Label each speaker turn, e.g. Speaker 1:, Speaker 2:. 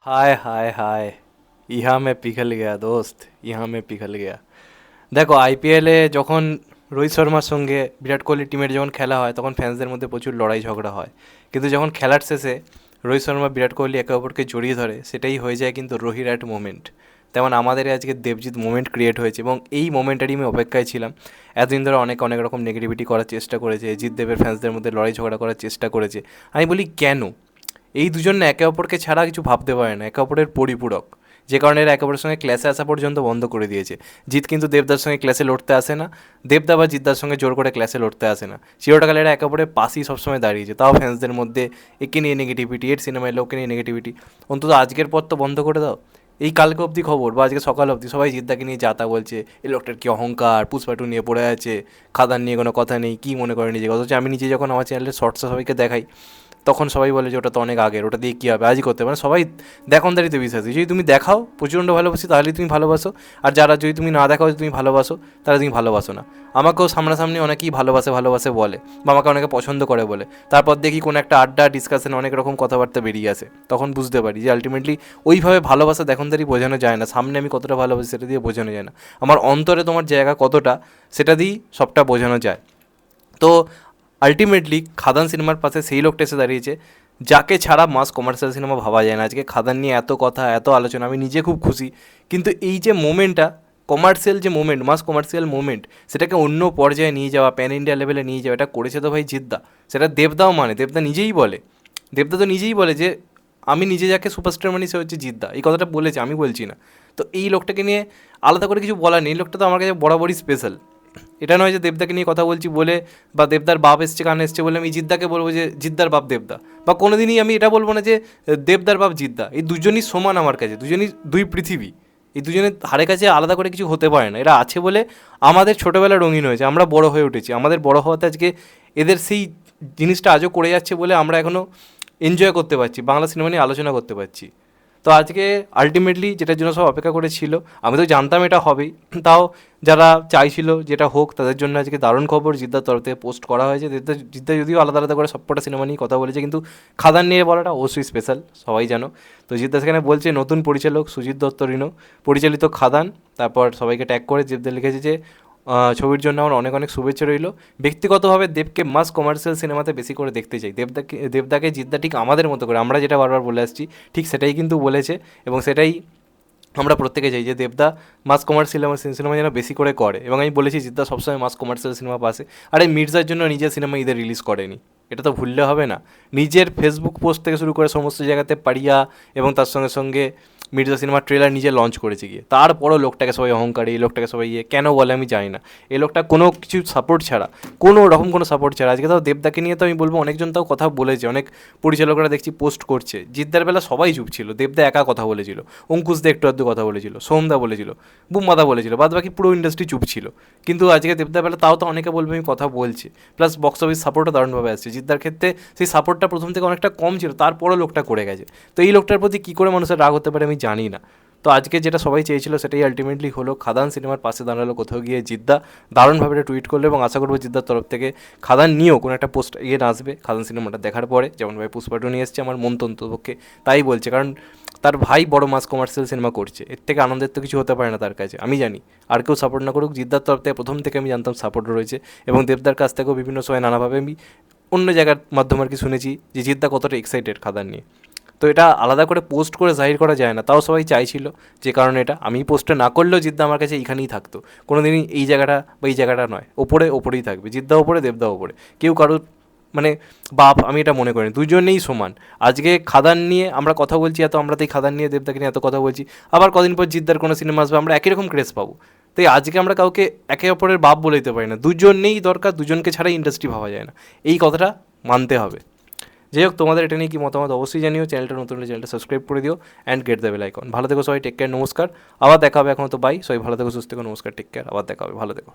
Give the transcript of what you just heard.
Speaker 1: हाय हाय हाय। ইহা মে পিঘল গয়া দোস্ত, ইহা মে পিঘল গয়া। দেখো আইপিএলে যখন রোহিত শর্মার সঙ্গে বিরাট কোহলি টিমের যখন খেলা হয় তখন ফ্যান্সদের মধ্যে প্রচুর লড়াই ঝগড়া হয়, কিন্তু যখন খেলার শেষে রোহিত শর্মা বিরাট কোহলি একে অপরকে জড়িয়ে ধরে সেটাই হয়ে যায় কিন্তু রোহিরাট মোমেন্ট। তেমন আমাদের আজকে দেবজিৎ মোমেন্ট ক্রিয়েট হয়েছে এবং এই মোমেন্টারই আমি অপেক্ষায় ছিলাম। এতদিন ধরে অনেক অনেক রকম নেগেটিভিটি করার চেষ্টা করেছে, জিৎ দেবের ফ্যান্সদের মধ্যে লড়াই ঝগড়া করার চেষ্টা করেছে। আমি বলি কেন? এই দুজন না একে অপরকে ছাড়া কিছু ভাবতে পারে না, একে অপরের পরিপূরক। যে কারণে এরা একে অপরের সঙ্গে ক্লাসে আসা পর্যন্ত বন্ধ করে দিয়েছে। জিৎ কিন্তু দেবদার সঙ্গে ক্লাসে লড়তে আসে না, দেবদা বা জিদ্দার সঙ্গে জোর করে ক্লাসে লড়তে আসে না। চিরটাকাল এরা একে অপরের পাশেই সবসময় দাঁড়িয়েছে, তাও ফ্যান্সদের মধ্যে একে নিয়ে নেগেটিভিটি, এর সিনেমা এলে ওকে নিয়ে নেগেটিভিটি। অন্তত আজকের পর তো বন্ধ করে দাও। এই কালকে অবধি খবর বা আজকে সকাল অবধি সবাই জিদ্দাকে নিয়ে যাতা বলছে, এই লোকটার কী অহংকার, পুষ্পাটু নিয়ে পড়ে আছে, খাদান নিয়ে কোনো কথা নেই, কী মনে করে নিজেকে। অথচ আমি নিজে যখন আমার চ্যানেলের শর্টসে সবাইকে দেখাই তখন সবাই বলে যে ওটা তো অনেক আগের, ওটা দিয়ে কী হবে, আজই করতে মানে সবাই দেখনদারিতে বিশ্বাসী। যদি তুমি দেখাও প্রচণ্ড ভালোবাসি তাহলেই তুমি ভালোবাসো, আর যারা যদি তুমি না দেখাও যে তুমি ভালোবাসো তাহলে তুমি ভালোবাসো না। আমাকেও সামনাসামনি অনেকেই ভালোবাসে ভালোবাসে বলে, বা আমাকে অনেকে পছন্দ করে বলে, তারপর দেখি কোনো একটা আড্ডা ডিসকাশনে অনেক রকম কথাবার্তা বেরিয়ে আসে, তখন বুঝতে পারি যে আলটিমেটলি ওইভাবে ভালোবাসা দেখনদারি বোঝানো যায় না, সামনে আমি কতটা ভালোবাসি সেটা দিয়ে বোঝানো যায় না, আমার অন্তরে তোমার জায়গা কতটা সেটা দিয়েই সবটা বোঝানো যায়। তো আলটিমেটলি খাদান সিনেমার পাশে সেই লোকটা এসে দাঁড়িয়েছে যাকে ছাড়া মাস কমার্শিয়াল সিনেমা ভাবা যায় না। আজকে খাদান নিয়ে এত কথা এত আলোচনা, আমি নিজে খুব খুশি। কিন্তু এই যে মোমেন্টটা, কমার্শিয়াল যে মোমেন্ট, মাস কমার্শিয়াল মোমেন্ট, সেটাকে অন্য পর্যায়ে নিয়ে যাওয়া, প্যান ইন্ডিয়া লেভেলে নিয়ে যাওয়া, এটা করেছে তো ভাই জিদ্দা। সেটা দেবদাও মানে, দেবদা নিজেই বলে, দেবদা তো নিজেই বলে যে আমি নিজে যাকে সুপারস্টার মানি সে হচ্ছে জিদ্দা, এই কথাটা বলেছে, আমি বলছি না। তো এই লোকটাকে নিয়ে আলাদা করে কিছু বলার নেই, এই লোকটা তো আমার কাছে বরাবরই স্পেশাল। এটা নয় যে দেবদাকে নিয়ে কথা বলছি বলে বা দেবদার বাপ এসছে কানে এসছে বলে আমি জিদ্দাকে বলবো যে জিদ্দার বাপ দেবদা, বা কোনোদিনই আমি এটা বলবো না যে দেবদার বাপ জিদ্দা। এই দুজনই সমান আমার কাছে, দুজনই দুই পৃথিবী। এই দুজনের ধারে কাছে আলাদা করে কিছু হতে পারে না। এরা আছে বলে আমাদের ছোটোবেলা রঙিন হয়েছে, আমরা বড় হয়ে উঠেছি, আমাদের বড় হওয়াতে আজকে এদের সেই জিনিসটা আজও করে যাচ্ছে বলে আমরা এখনও এনজয় করতে পারছি, বাংলা সিনেমা নিয়ে আলোচনা করতে পারছি। তো আজকে আলটিমেটলি যেটার জন্য সব অপেক্ষা করেছিল, আমি তো জানতাম এটা হবেই, তাও যারা চাইছিল যেটা হোক তাদের জন্য আজকে দারুণ খবর, জিদ্দার তরফ থেকে পোস্ট করা হয়েছে। জিদ্দা যদিও আলাদা আলাদা করে সবকটা সিনেমা নিয়ে কথা বলেছে, কিন্তু খাদান নিয়ে বলাটা অবশ্যই স্পেশাল, সবাই জানো। তো জিদ্দা সেখানে বলছে নতুন পরিচালক সুজিত দত্ত রিনো পরিচালিত খাদান, তারপর সবাইকে ট্যাগ করে জিদ্দা লিখেছে যে ছবির জন্য আমার অনেক অনেক শুভেচ্ছা রইল। ব্যক্তিগতভাবে দেবকে মাস কমার্শিয়াল সিনেমাতে বেশি করে দেখতে চাই। দেবদাকে জিদ্দা ঠিক আমাদের মতো করে, আমরা যেটা বারবার বলে আসছি ঠিক সেটাই কিন্তু বলেছে, এবং সেটাই আমরা প্রত্যেকে চাই যে দেবদা মাস কমার্শিয়াল সিনেমা যেন বেশি করে করে। এবং আমি বলেছি জিদ্দা সবসময় মাস কমার্শিয়াল সিনেমা পাশে। আর এই মির্জার জন্য নিজের সিনেমা ঈদে রিলিজ করেনি, এটা তো ভুললে হবে না। নিজের ফেসবুক পোস্ট থেকে শুরু করে সমস্ত জায়গাতে পাড়িয়া, এবং তার সঙ্গে সঙ্গে মির্জা সিনেমার ট্রেলার নিজে লঞ্চ করেছে গিয়ে, তারপরও লোকটাকে সবাই অহংকারী, এই লোকটাকে সবাই কেন বলে আমি জানি না। এই লোকটা কোনো কিছু সাপোর্ট ছাড়া, কোনো রকম কোনো সাপোর্ট ছাড়া, আজকে তাও দেবদাকে নিয়ে তো আমি বলবো অনেকজন তাও কথা বলেছে, অনেক পরিচালকরা দেখছি পোস্ট করছে। জিদ্দার বেলা সবাই চুপ ছিল, দেবদা একা কথা বলেছিল, অঙ্কুশ দা একটু আধটু কথা বলেছিল, সোমদা বলেছিল, বুম্মাদা বলেছিল, বাদ বাকি পুরো ইন্ডাস্ট্রি চুপ ছিল। কিন্তু আজকে দেবদার বেলা তাও তো অনেকে বলবে আমি কথা বলছে, প্লাস বক্স অফিস সাপোর্টও দারুণভাবে আসছে। জিদ্দার ক্ষেত্রে সেই সাপোর্টটা প্রথম থেকে অনেকটা কম ছিল, তারপরও লোকটা করে গেছে। তো এই লোকটার প্রতি কী করে মানুষের রাগ হতে পারে আমি জানি না। তো আজকে যেটা সবাই চেয়েছিল সেটাই আলটিমেটলি হলো, খাদান সিনেমার পাশে দাঁড়ালো কোথাও গিয়ে জিদ্দা, দারুণভাবে এটা টুইট করলো, এবং আশা করবো জিদ্দার তরফ থেকে খাদান নিয়েও কোনো একটা পোস্ট আসবে খাদান সিনেমাটা দেখার পরে, যেমনভাবে পুষ্পাটু নিয়ে এসছে। আমার মন তন্তপক্ষে তাই বলছে, কারণ তার ভাই বড় মাস কমার্শিয়াল সিনেমা করছে, এর থেকে আনন্দের তো কিছু হতে পারে না তার কাছে। আমি জানি আর কেউ সাপোর্ট না করুক, জিদ্দার তরফ থেকে প্রথম থেকে আমি জানতাম সাপোর্ট রয়েছে, এবং দেবদার কাছ থেকেও বিভিন্ন সময় নানাভাবে আমি অন্য জায়গার মাধ্যমে আর কি শুনেছি যে জিদ্দা কতটা এক্সাইটেড খাদান নিয়ে। তো এটা আলাদা করে পোস্ট করে জাহির করা যায় না, তাও সবাই চাইছিল। যে কারণে এটা আমি পোস্টে না করলেও জিদ্দা আমার কাছে এইখানেই থাকতো, কোনো দিনই এই জায়গাটা বা এই জায়গাটা নয়, ওপরেই থাকবে, জিদ্দা ওপরে দেবদা ওপরে, কেউ কারোর মানে বাপ আমি এটা মনে করি, দুজনেই সমান। আজকে খাদান নিয়ে আমরা কথা বলছি এত, আমরা তো এই খাদান নিয়ে দেবদাকে নিয়ে এত কথা বলছি, আবার কদিন পর জিদ্দার কোনো সিনেমা আসবে আমরা একই রকম ক্রেজ পাবো। তাই আজকে আমরা কাউকে একে অপরের বাপ বলে দিতে পারি না, দুজনেই দরকার, দুজনকে ছাড়া ইন্ডাস্ট্রি ভাবা যায় না, এই কথাটা মানতে হবে। যাই হোক, তোমাদের এটা নিয়ে কি মতামত অবশ্যই জানিও, চ্যানেলটা নতুন হলে চ্যানেলটা সাবস্ক্রাইব করে দিও and get the bell icon. ভালো থেকো সবাই, টেক কেয়ার, নমস্কার, আবার দেখা হবে। এখন তো বাই, সবাই ভালো থেকো, সুস্থ থেকো, নমস্কার, টেক কেয়ার, আবার দেখা হবে, ভালো থেকো।